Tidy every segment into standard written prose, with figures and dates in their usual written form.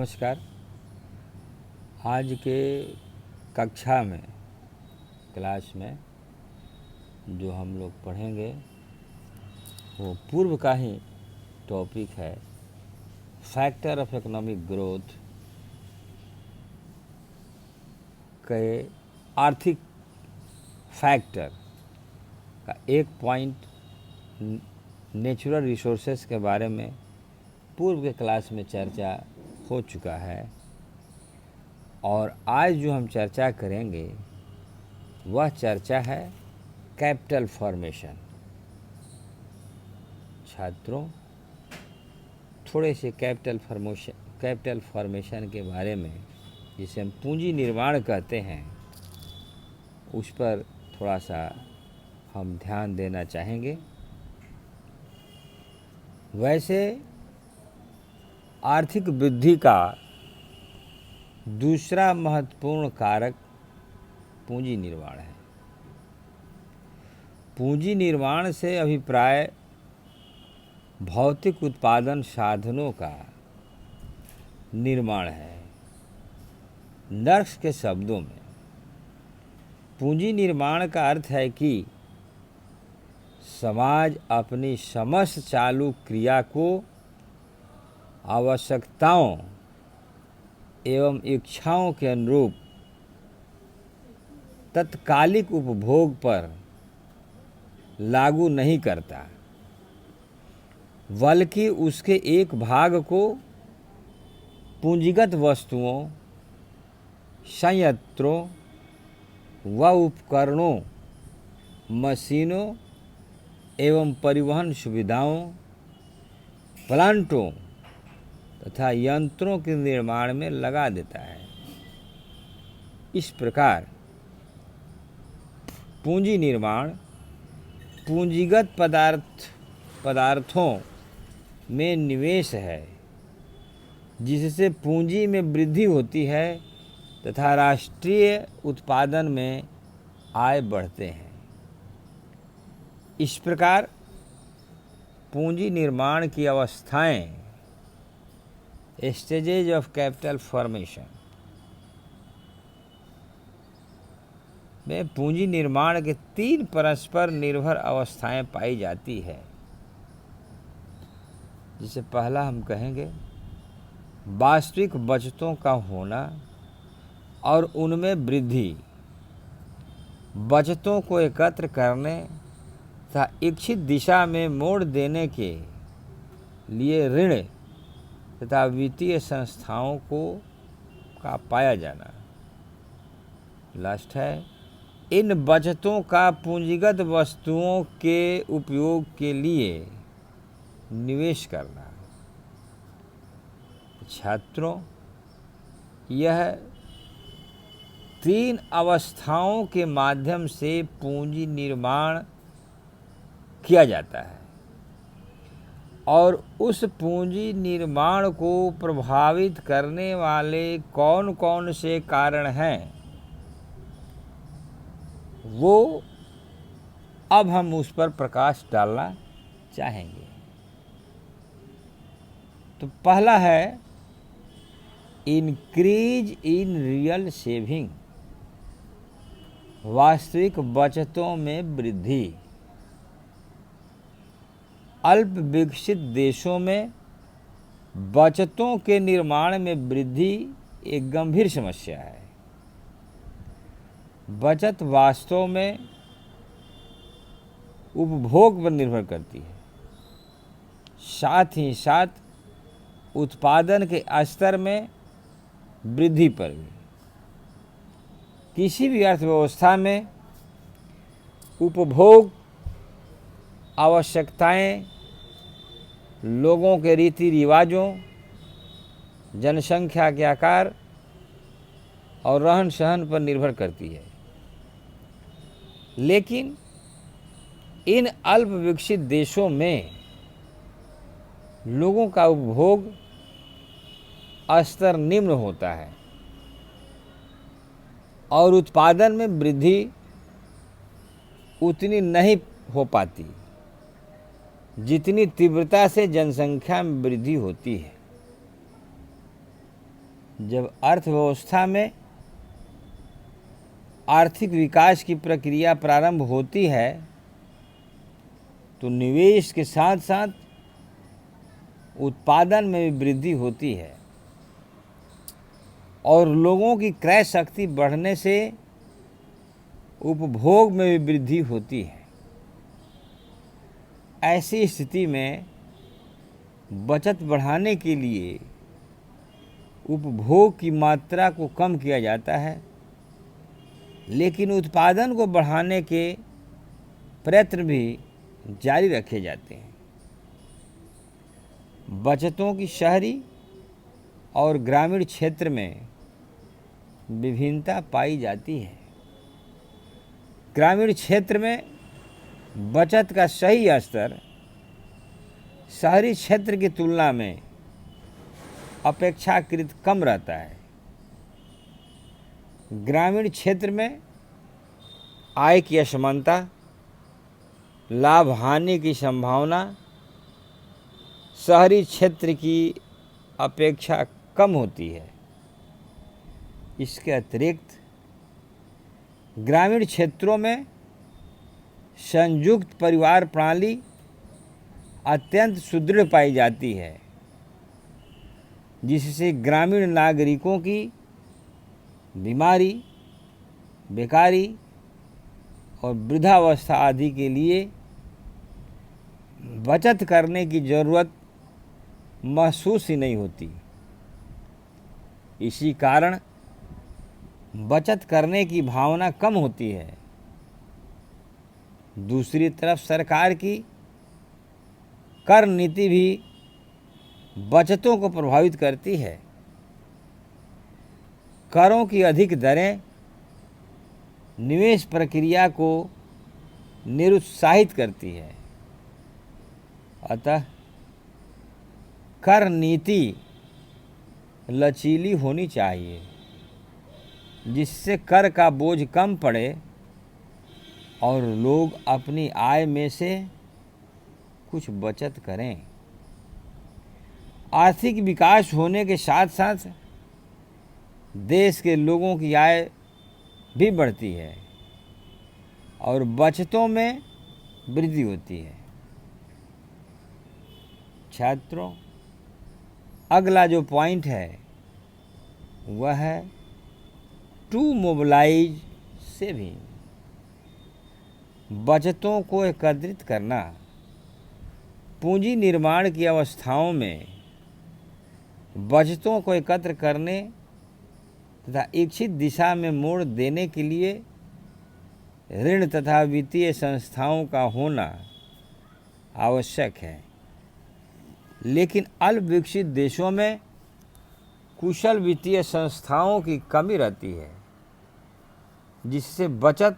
नमस्कार। आज के कक्षा में क्लास में जो हम लोग पढ़ेंगे वो पूर्व का ही टॉपिक है, फैक्टर ऑफ इकोनॉमिक ग्रोथ के आर्थिक फैक्टर का एक पॉइंट नेचुरल रिसोर्सेस के बारे में पूर्व के क्लास में चर्चा हो चुका है और आज जो हम चर्चा करेंगे वह चर्चा है कैपिटल फॉर्मेशन। छात्रों, थोड़े से कैपिटल फॉर्मेशन के बारे में, जिसे हम पूंजी निर्माण कहते हैं, उस पर थोड़ा सा हम ध्यान देना चाहेंगे। वैसे आर्थिक वृद्धि का दूसरा महत्वपूर्ण कारक पूंजी निर्माण है। पूंजी निर्माण से अभिप्राय भौतिक उत्पादन साधनों का निर्माण है। नर्स के शब्दों में पूंजी निर्माण का अर्थ है कि समाज अपनी समस्त चालू क्रिया को आवश्यकताओं एवं इच्छाओं के अनुरूप तत्कालिक उपभोग पर लागू नहीं करता, बल्कि उसके एक भाग को पूंजीगत वस्तुओं, संयंत्रों व उपकरणों, मशीनों एवं परिवहन सुविधाओं, प्लांटों तथा यंत्रों के निर्माण में लगा देता है। इस प्रकार पूंजी निर्माण पूंजीगत पदार्थों में निवेश है, जिससे पूंजी में वृद्धि होती है तथा राष्ट्रीय उत्पादन में आय बढ़ते हैं। इस प्रकार पूंजी निर्माण की अवस्थाएं, स्टेजेज ऑफ कैपिटल फॉर्मेशन में पूंजी निर्माण के 3 परस्पर निर्भर अवस्थाएं पाई जाती है। जिसे पहला हम कहेंगे वास्तविक बचतों का होना और उनमें वृद्धि, बचतों को एकत्र करने तथा इच्छित दिशा में मोड़ देने के लिए ऋण तथा वित्तीय संस्थाओं का पाया जाना। लास्ट है इन बचतों का पूंजीगत वस्तुओं के उपयोग के लिए निवेश करना। छात्रों, यह 3 अवस्थाओं के माध्यम से पूंजी निर्माण किया जाता है और उस पूंजी निर्माण को प्रभावित करने वाले कौन कौन से कारण हैं, वो अब हम उस पर प्रकाश डालना चाहेंगे। तो पहला है इंक्रीज इन रियल सेविंग, वास्तविक बचतों में वृद्धि। अल्प विकसित देशों में बचतों के निर्माण में वृद्धि एक गंभीर समस्या है। बचत वास्तव में उपभोग पर निर्भर करती है, साथ ही साथ उत्पादन के स्तर में वृद्धि पर भी। किसी भी अर्थव्यवस्था में उपभोग आवश्यकताएं लोगों के रीति रिवाजों, जनसंख्या के आकार और रहन सहन पर निर्भर करती है। लेकिन इन अल्प विकसित देशों में लोगों का उपभोग स्तर निम्न होता है और उत्पादन में वृद्धि उतनी नहीं हो पाती जितनी तीव्रता से जनसंख्या में वृद्धि होती है। जब अर्थव्यवस्था में आर्थिक विकास की प्रक्रिया प्रारंभ होती है तो निवेश के साथ साथ उत्पादन में भी वृद्धि होती है और लोगों की क्रय शक्ति बढ़ने से उपभोग में भी वृद्धि होती है। ऐसी स्थिति में बचत बढ़ाने के लिए उपभोग की मात्रा को कम किया जाता है, लेकिन उत्पादन को बढ़ाने के प्रयत्न भी जारी रखे जाते हैं। बचतों की शहरी और ग्रामीण क्षेत्र में विभिन्नता पाई जाती है। ग्रामीण क्षेत्र में बचत का सही स्तर शहरी क्षेत्र की तुलना में अपेक्षाकृत कम रहता है। ग्रामीण क्षेत्र में आय की असमानता, लाभ हानि की संभावना शहरी क्षेत्र की अपेक्षा कम होती है। इसके अतिरिक्त ग्रामीण क्षेत्रों में संयुक्त परिवार प्रणाली अत्यंत सुदृढ़ पाई जाती है, जिससे ग्रामीण नागरिकों की बीमारी, बेकारी और वृद्धावस्था आदि के लिए बचत करने की ज़रूरत महसूस ही नहीं होती। इसी कारण बचत करने की भावना कम होती है। दूसरी तरफ सरकार की कर नीति भी बचतों को प्रभावित करती है। करों की अधिक दरें निवेश प्रक्रिया को निरुत्साहित करती है। अतः कर नीति लचीली होनी चाहिए, जिससे कर का बोझ कम पड़े और लोग अपनी आय में से कुछ बचत करें। आर्थिक विकास होने के साथ साथ देश के लोगों की आय भी बढ़ती है और बचतों में वृद्धि होती है। छात्रों, अगला जो पॉइंट है वह है टू मोबिलाइज सेविंग। बचतों को एकत्रित करना। पूंजी निर्माण की अवस्थाओं में बचतों को एकत्र करने तथा इच्छित दिशा में मोड़ देने के लिए ऋण तथा वित्तीय संस्थाओं का होना आवश्यक है। लेकिन अल्प विकसित देशों में कुशल वित्तीय संस्थाओं की कमी रहती है, जिससे बचत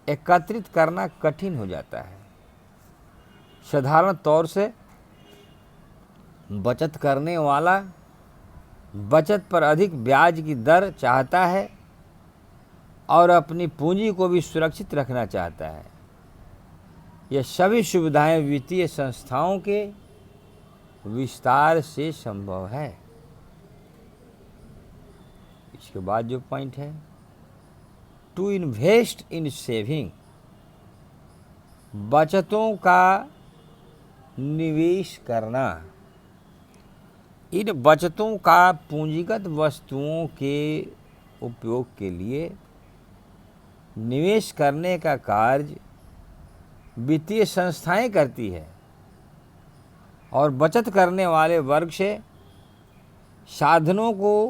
एकत्रित करना कठिन हो जाता है। साधारण तौर से बचत करने वाला बचत पर अधिक ब्याज की दर चाहता है और अपनी पूंजी को भी सुरक्षित रखना चाहता है। यह सभी सुविधाएं वित्तीय संस्थाओं के विस्तार से संभव है। इसके बाद जो पॉइंट है टू इन्वेस्ट इन सेविंग। बचतों का निवेश करना। इन बचतों का पूंजीगत वस्तुओं के उपयोग के लिए निवेश करने का कार्य वित्तीय संस्थाएं करती है और बचत करने वाले वर्ग से साधनों को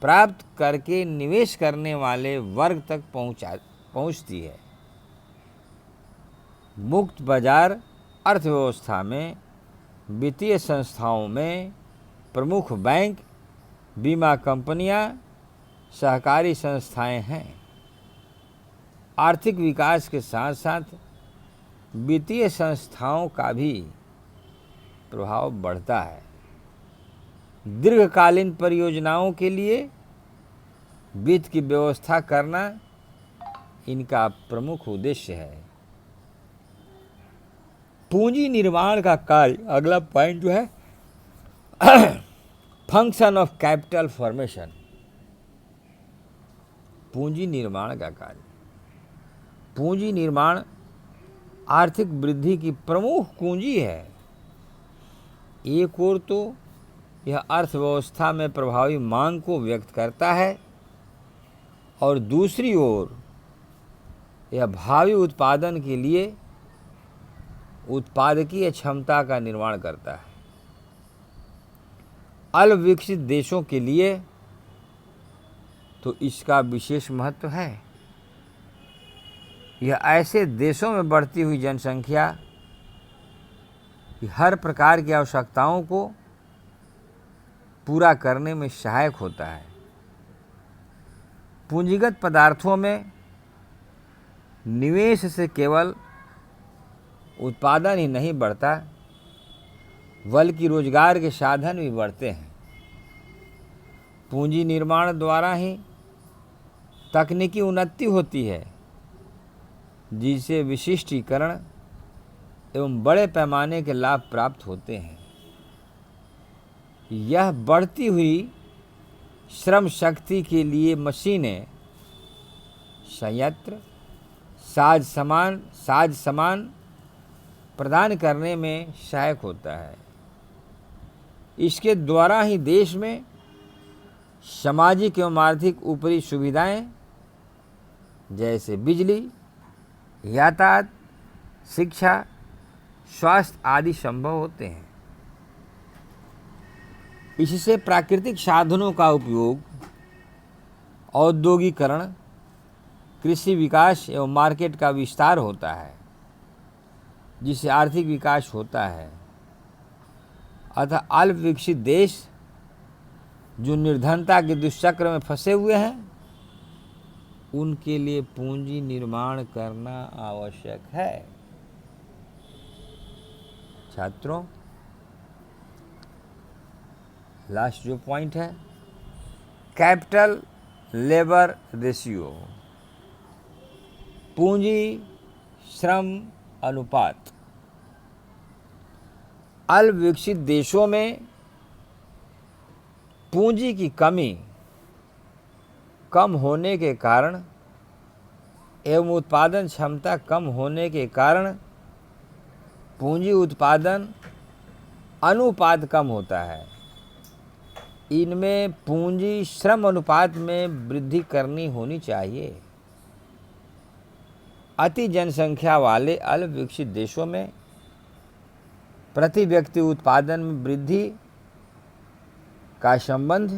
प्राप्त करके निवेश करने वाले वर्ग तक पहुंचती है। मुक्त बाजार अर्थव्यवस्था में वित्तीय संस्थाओं में प्रमुख बैंक, बीमा कंपनियां, सहकारी संस्थाएं हैं। आर्थिक विकास के साथ साथ वित्तीय संस्थाओं का भी प्रभाव बढ़ता है। दीर्घकालीन परियोजनाओं के लिए वित्त की व्यवस्था करना इनका प्रमुख उद्देश्य है। पूंजी निर्माण का कार्य, अगला पॉइंट जो है फंक्शन ऑफ कैपिटल फॉर्मेशन, पूंजी निर्माण का कार्य। पूंजी निर्माण आर्थिक वृद्धि की प्रमुख कुंजी है। एक ओर तो यह अर्थव्यवस्था में प्रभावी मांग को व्यक्त करता है और दूसरी ओर यह भावी उत्पादन के लिए उत्पादकीय क्षमता का निर्माण करता है। अल्प विकसित देशों के लिए तो इसका विशेष महत्व है। यह ऐसे देशों में बढ़ती हुई जनसंख्या की हर प्रकार की आवश्यकताओं को पूरा करने में सहायक होता है। पूंजीगत पदार्थों में निवेश से केवल उत्पादन ही नहीं बढ़ता, बल्कि रोजगार के साधन भी बढ़ते हैं। पूंजी निर्माण द्वारा ही तकनीकी उन्नति होती है, जिससे विशिष्टीकरण एवं बड़े पैमाने के लाभ प्राप्त होते हैं। यह बढ़ती हुई श्रम शक्ति के लिए मशीनें, संयंत्र, साज सामान प्रदान करने में सहायक होता है। इसके द्वारा ही देश में सामाजिक एवं आर्थिक ऊपरी सुविधाएं जैसे बिजली, यातायात, शिक्षा, स्वास्थ्य आदि संभव होते हैं। इससे प्राकृतिक साधनों का उपयोग, औद्योगिकरण, कृषि विकास एवं मार्केट का विस्तार होता है, जिससे आर्थिक विकास होता है। अतः अल्प विकसित देश जो निर्धनता के दुष्चक्र में फंसे हुए हैं, उनके लिए पूंजी निर्माण करना आवश्यक है। छात्रों, लास्ट जो पॉइंट है, कैपिटल लेबर रेशियो, पूंजी श्रम अनुपात। अल्प विकसित देशों में पूंजी की कमी कम होने के कारण एवं उत्पादन क्षमता कम होने के कारण पूंजी उत्पादन अनुपात कम होता है। इनमें पूंजी श्रम अनुपात में वृद्धि करनी होनी चाहिए। अति जनसंख्या वाले अल्प विकसित देशों में प्रति व्यक्ति उत्पादन में वृद्धि का संबंध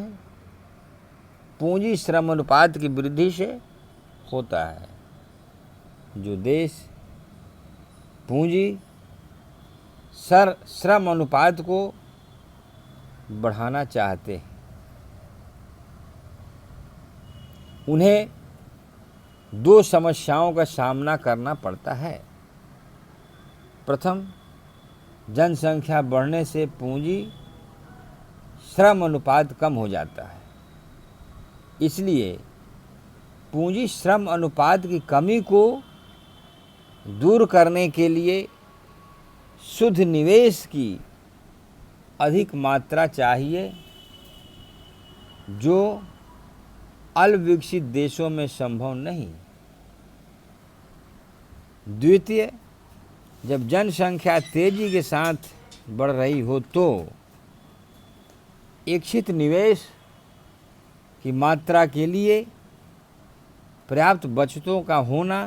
पूंजी श्रम अनुपात की वृद्धि से होता है। जो देश पूंजी श्रम अनुपात को बढ़ाना चाहते हैं, उन्हें दो समस्याओं का सामना करना पड़ता है। प्रथम, जनसंख्या बढ़ने से पूंजी श्रम अनुपात कम हो जाता है। इसलिए पूंजी श्रम अनुपात की कमी को दूर करने के लिए शुद्ध निवेश की अधिक मात्रा चाहिए, जो अल्प विकसित देशों में संभव नहीं। द्वितीय, जब जनसंख्या तेजी के साथ बढ़ रही हो तो इच्छित निवेश की मात्रा के लिए पर्याप्त बचतों का होना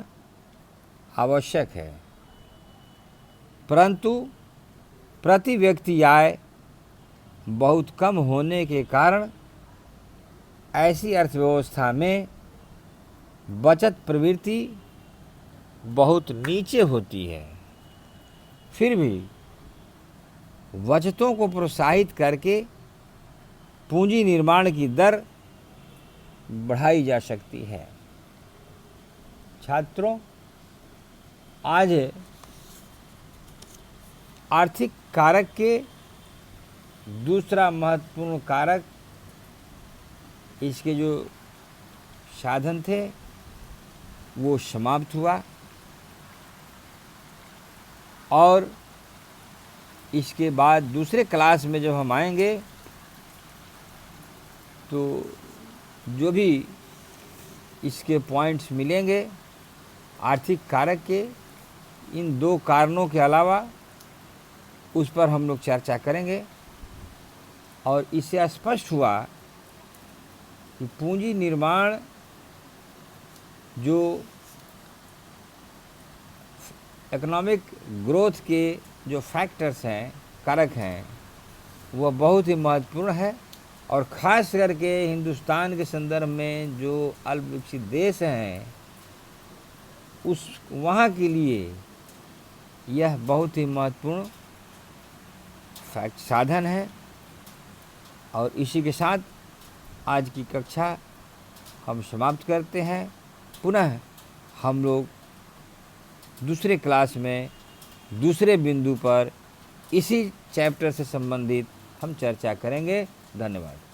आवश्यक है। परंतु प्रति व्यक्ति आय बहुत कम होने के कारण ऐसी अर्थव्यवस्था में बचत प्रवृत्ति बहुत नीचे होती है। फिर भी बचतों को प्रोत्साहित करके पूंजी निर्माण की दर बढ़ाई जा सकती है। छात्रों, आज आर्थिक कारक के दूसरा महत्वपूर्ण कारक, इसके जो साधन थे वो समाप्त हुआ और इसके बाद दूसरे क्लास में जब हम आएंगे तो जो भी इसके पॉइंट्स मिलेंगे आर्थिक कारक के, इन 2 कारणों के अलावा उस पर हम लोग चर्चा करेंगे। और इससे स्पष्ट हुआ कि पूंजी निर्माण जो इकोनॉमिक ग्रोथ के जो फैक्टर्स हैं, कारक हैं, वह बहुत ही महत्वपूर्ण है। और ख़ास करके हिंदुस्तान के संदर्भ में जो अल्प विकसित देश हैं, उस वहाँ के लिए यह बहुत ही महत्वपूर्ण साधन है। और इसी के साथ आज की कक्षा हम समाप्त करते हैं। पुनः हम लोग दूसरे क्लास में दूसरे बिंदु पर इसी चैप्टर से संबंधित हम चर्चा करेंगे। धन्यवाद।